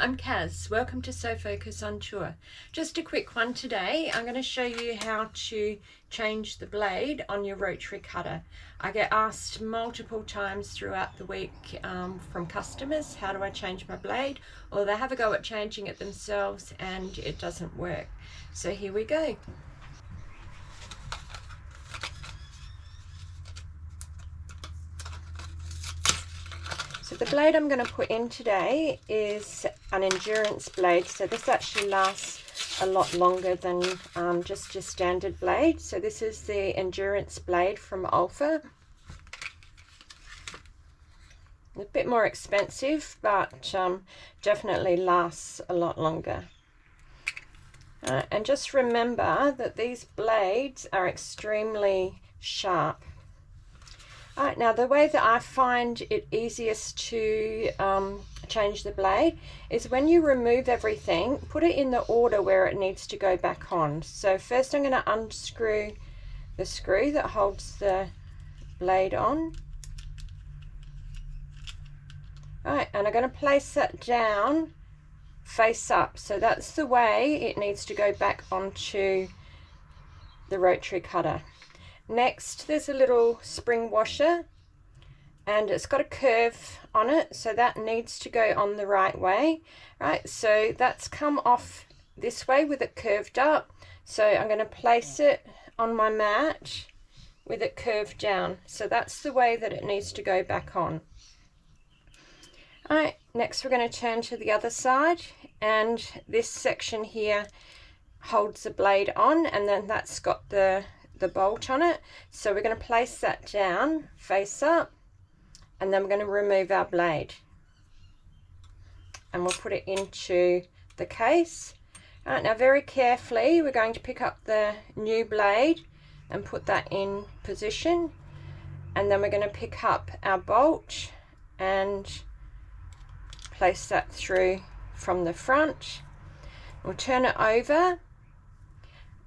I'm Kaz. Welcome to So Focus on Tour. Just a quick one today. I'm going to show you how to change the blade on your rotary cutter. I get asked multiple times throughout the week from customers, how do I change my blade? Or they have a go at changing it themselves and it doesn't work. So here we go. So the blade I'm going to put in today is an endurance blade. So this actually lasts a lot longer than just your standard blade. So this is the endurance blade from Alpha. A bit more expensive, but definitely lasts a lot longer. And just remember that these blades are extremely sharp. Alright, now the way that I find it easiest to change the blade is when you remove everything, put it in the order where it needs to go back on. So first I'm going to unscrew the screw that holds the blade on. Alright, and I'm going to place that down face up. So that's the way it needs to go back onto the rotary cutter. Next, there's a little spring washer and it's got a curve on it, so that needs to go on the right way. Right, so that's come off this way with it curved up. So I'm going to place it on my mat with it curved down. So that's the way that it needs to go back on. Alright, next we're going to turn to the other side, and this section here holds the blade on, and then that's got the bolt on it. So we're going to place that down face up, and then we're going to remove our blade and we'll put it into the case. Alright, now very carefully we're going to pick up the new blade and put that in position, and then we're going to pick up our bolt and place that through from the front. We'll turn it over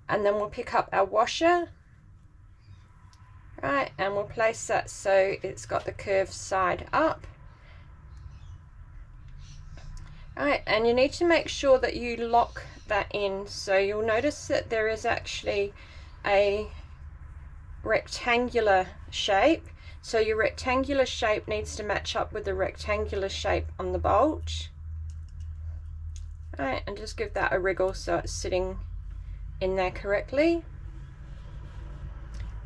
and then we'll pick up our washer. Right, and we'll place that so it's got the curved side up. Alright, and you need to make sure that you lock that in. So you'll notice that there is actually a rectangular shape. So your rectangular shape needs to match up with the rectangular shape on the bolt. Alright, and just give that a wriggle so it's sitting in there correctly.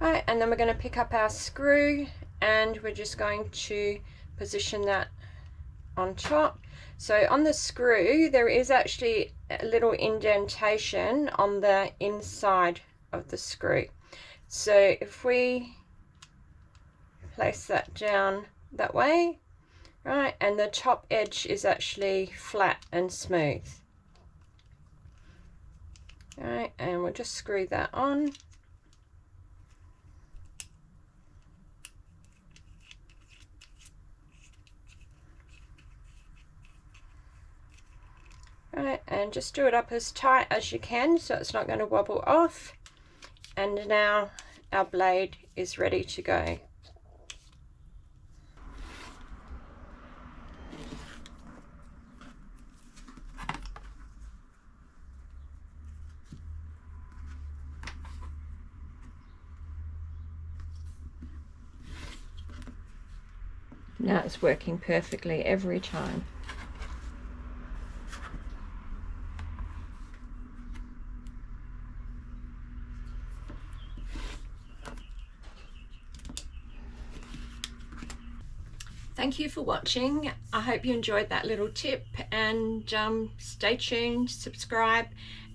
Alright, and then we're going to pick up our screw and we're just going to position that on top. So on the screw there is actually a little indentation on the inside of the screw. So if we place that down that way, right, and the top edge is actually flat and smooth. Alright, and we'll just screw that on. Right, and just do it up as tight as you can so it's not going to wobble off. And now our blade is ready to go. Now it's working perfectly every time. Thank you for watching. I hope you enjoyed that little tip, and stay tuned, subscribe,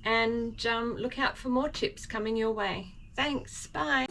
and look out for more tips coming your way. Thanks, bye.